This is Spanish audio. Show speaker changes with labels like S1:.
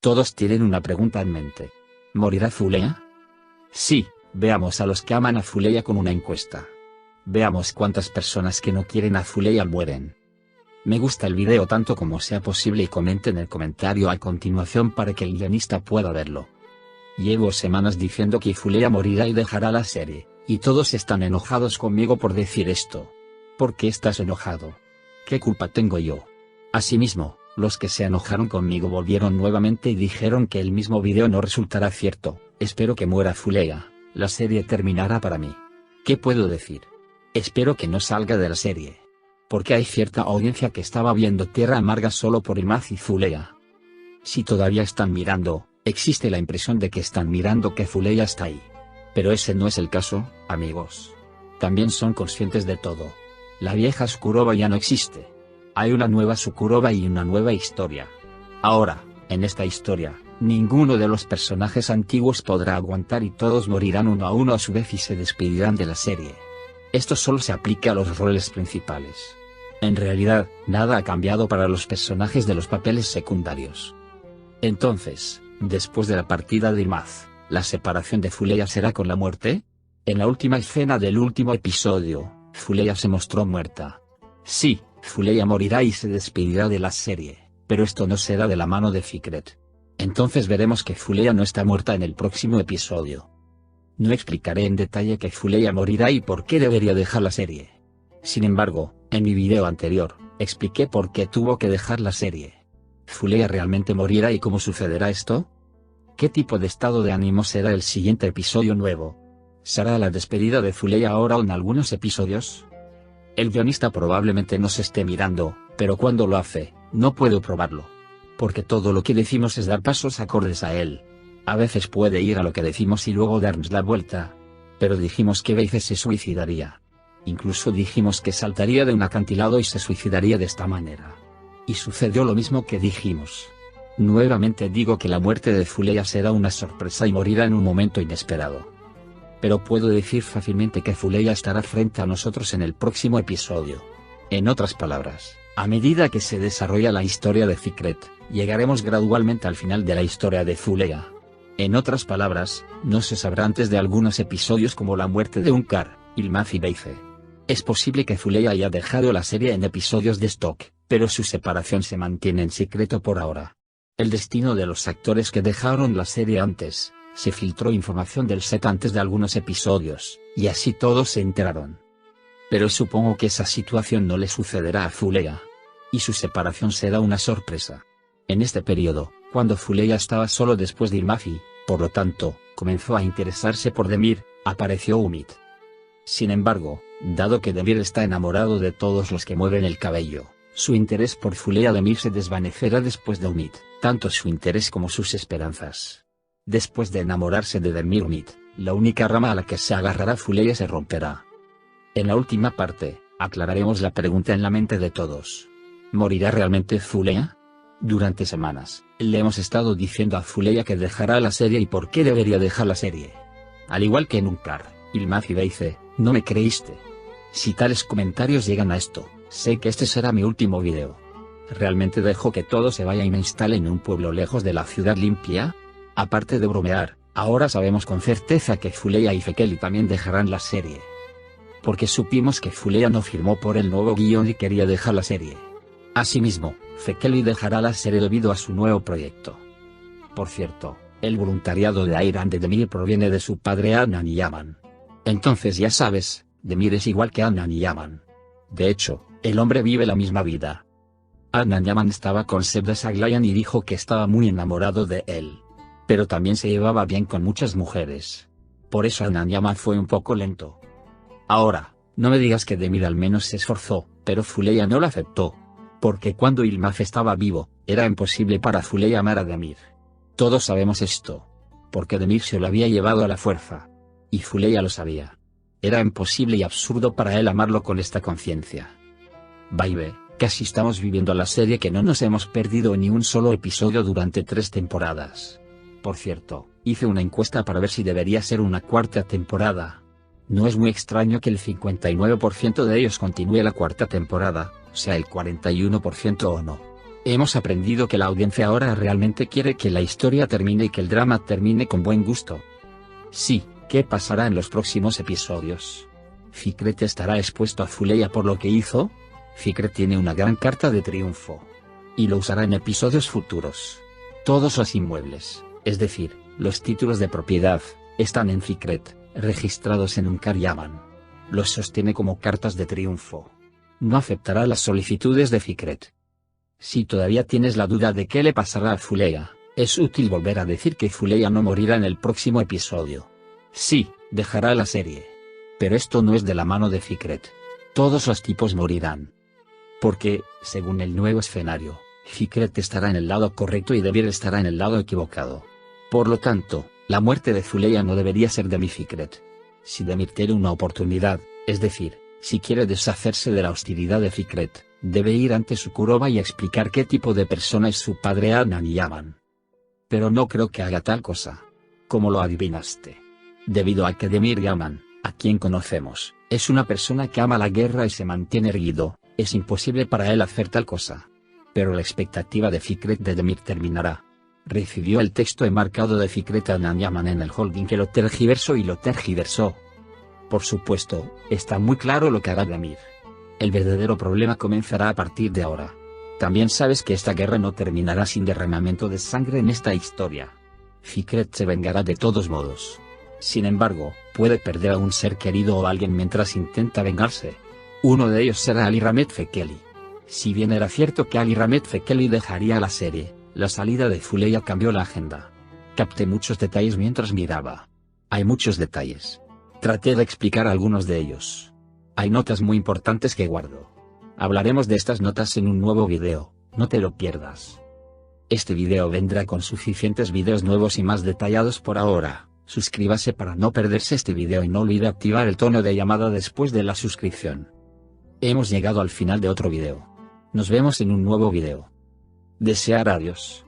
S1: Todos tienen una pregunta en mente. ¿Morirá Fuleya? Sí, veamos a los que aman a Fuleya con una encuesta. Veamos cuántas personas que no quieren a Fuleya mueren. Me gusta el video tanto como sea posible y comente en el comentario a continuación para que el guionista pueda verlo. Llevo semanas diciendo que Fuleya morirá y dejará la serie, y todos están enojados conmigo por decir esto. ¿Por qué estás enojado? ¿Qué culpa tengo yo? Asimismo, los que se enojaron conmigo volvieron nuevamente y dijeron que el mismo video no resultará cierto. Espero que muera Fuleya, la serie terminará para mí. ¿Qué puedo decir? Espero que no salga de la serie. Porque hay cierta audiencia que estaba viendo Tierra Amarga solo por Imaz y Fuleya. Si todavía están mirando, existe la impresión de que están mirando que Fuleya está ahí. Pero ese no es el caso, amigos. También son conscientes de todo. La vieja Sukurova ya no existe. Hay una nueva Sukurova y una nueva historia. Ahora, en esta historia, ninguno de los personajes antiguos podrá aguantar y todos morirán uno a su vez y se despedirán de la serie. Esto solo se aplica a los roles principales. En realidad, nada ha cambiado para los personajes de los papeles secundarios. Entonces, después de la partida de Imaz, ¿la separación de Fuleya será con la muerte? En la última escena del último episodio, Fuleya se mostró muerta. Sí, Fuleya morirá y se despedirá de la serie, pero esto no será de la mano de Fikret. Entonces veremos que Fuleya no está muerta en el próximo episodio. No explicaré en detalle que Fuleya morirá y por qué debería dejar la serie. Sin embargo, en mi video anterior, expliqué por qué tuvo que dejar la serie. ¿Fuleya realmente morirá y cómo sucederá esto? ¿Qué tipo de estado de ánimo será el siguiente episodio nuevo? ¿Será la despedida de Fuleya ahora o en algunos episodios? El guionista probablemente nos esté mirando, pero cuando lo hace, no puedo probarlo. Porque todo lo que decimos es dar pasos acordes a él. A veces puede ir a lo que decimos y luego darnos la vuelta. Pero dijimos que veces se suicidaría. Incluso dijimos que saltaría de un acantilado y se suicidaría de esta manera. Y sucedió lo mismo que dijimos. Nuevamente digo que la muerte de Fuleya será una sorpresa y morirá en un momento inesperado. Pero puedo decir fácilmente que Fuleya estará frente a nosotros en el próximo episodio. En otras palabras, a medida que se desarrolla la historia de Fikret, llegaremos gradualmente al final de la historia de Fuleya. En otras palabras, no se sabrá antes de algunos episodios como la muerte de Unkar, Ilmaz y Beice. Es posible que Fuleya haya dejado la serie en episodios de stock, pero su separación se mantiene en secreto por ahora. El destino de los actores que dejaron la serie antes, se filtró información del set antes de algunos episodios, y así todos se enteraron. Pero supongo que esa situación no le sucederá a Fuleya. Y su separación será una sorpresa. En este periodo, cuando Fuleya estaba solo después de Ilmaz y, por lo tanto, comenzó a interesarse por Demir, apareció Umit. Sin embargo, dado que Demir está enamorado de todos los que mueven el cabello, su interés por Fuleya Demir se desvanecerá después de Umit, tanto su interés como sus esperanzas. Después de enamorarse de Demir Umit, la única rama a la que se agarrará Fuleya se romperá. En la última parte, aclararemos la pregunta en la mente de todos. ¿Morirá realmente Fuleya? Durante semanas, le hemos estado diciendo a Fuleya que dejará la serie y por qué debería dejar la serie. Al igual que en Unkar, Ilmaz y Beice, no me creíste. Si tales comentarios llegan a esto, sé que este será mi último video. ¿Realmente dejo que todo se vaya y me instale en un pueblo lejos de la ciudad limpia? Aparte de bromear, ahora sabemos con certeza que Fuleya y Fekeli también dejarán la serie. Porque supimos que Fuleya no firmó por el nuevo guión y quería dejar la serie. Asimismo, Fekeli dejará la serie debido a su nuevo proyecto. Por cierto, el voluntariado de Ayran de Demir proviene de su padre Adnan y Yaman. Entonces ya sabes, Demir es igual que Adnan y Yaman. De hecho, el hombre vive la misma vida. Adnan Yaman estaba con Sebda Saglayan y dijo que estaba muy enamorado de él. Pero también se llevaba bien con muchas mujeres. Por eso Adnan Yaman fue un poco lento. Ahora, no me digas que Demir al menos se esforzó, pero Fuleya no lo aceptó. Porque cuando Ilmaz estaba vivo, era imposible para Fuleya amar a Demir. Todos sabemos esto. Porque Demir se lo había llevado a la fuerza. Y Fuleya lo sabía. Era imposible y absurdo para él amarlo con esta conciencia. Baby, casi estamos viviendo la serie que no nos hemos perdido ni un solo episodio durante 3 temporadas. Por cierto, hice una encuesta para ver si debería ser una 4ª temporada. No es muy extraño que el 59% de ellos continúe la 4ª temporada, sea el 41% o no. Hemos aprendido que la audiencia ahora realmente quiere que la historia termine y que el drama termine con buen gusto. Sí, ¿qué pasará en los próximos episodios? ¿Fikret estará expuesto a Fuleya por lo que hizo? Fikret tiene una gran carta de triunfo. Y lo usará en episodios futuros. Todos los inmuebles, es decir, los títulos de propiedad, están en Fikret, registrados en un Karyaman. Los sostiene como cartas de triunfo. No aceptará las solicitudes de Fikret. Si todavía tienes la duda de qué le pasará a Fuleya, es útil volver a decir que Fuleya no morirá en el próximo episodio. Sí, dejará la serie. Pero esto no es de la mano de Fikret. Todos los tipos morirán. Porque, según el nuevo escenario, Fikret estará en el lado correcto y Demir estará en el lado equivocado. Por lo tanto, la muerte de Fuleya no debería ser de mi Fikret. Si Demir tiene una oportunidad, es decir, si quiere deshacerse de la hostilidad de Fikret, debe ir ante Sukurova y explicar qué tipo de persona es su padre Adnan y Yaman. Pero no creo que haga tal cosa. ¿Cómo lo adivinaste? Debido a que Demir Yaman, a quien conocemos, es una persona que ama la guerra y se mantiene erguido, es imposible para él hacer tal cosa. Pero la expectativa de Fikret de Demir terminará. Recibió el texto enmarcado de Fikret Adnan Yaman en el holding que lo tergiversó y lo tergiversó. Por supuesto, está muy claro lo que hará Demir. El verdadero problema comenzará a partir de ahora. También sabes que esta guerra no terminará sin derramamiento de sangre en esta historia. Fikret se vengará de todos modos. Sin embargo, puede perder a un ser querido o a alguien mientras intenta vengarse. Uno de ellos será Ali Ramed Fekeli. Si bien era cierto que Ali Ramed Fekeli dejaría la serie, la salida de Fuleya cambió la agenda. Capté muchos detalles mientras miraba. Hay muchos detalles. Traté de explicar algunos de ellos. Hay notas muy importantes que guardo. Hablaremos de estas notas en un nuevo video, no te lo pierdas. Este video vendrá con suficientes videos nuevos y más detallados por ahora. Suscríbase para no perderse este video y no olvide activar el tono de llamada después de la suscripción. Hemos llegado al final de otro video. Nos vemos en un nuevo video. Desear adiós.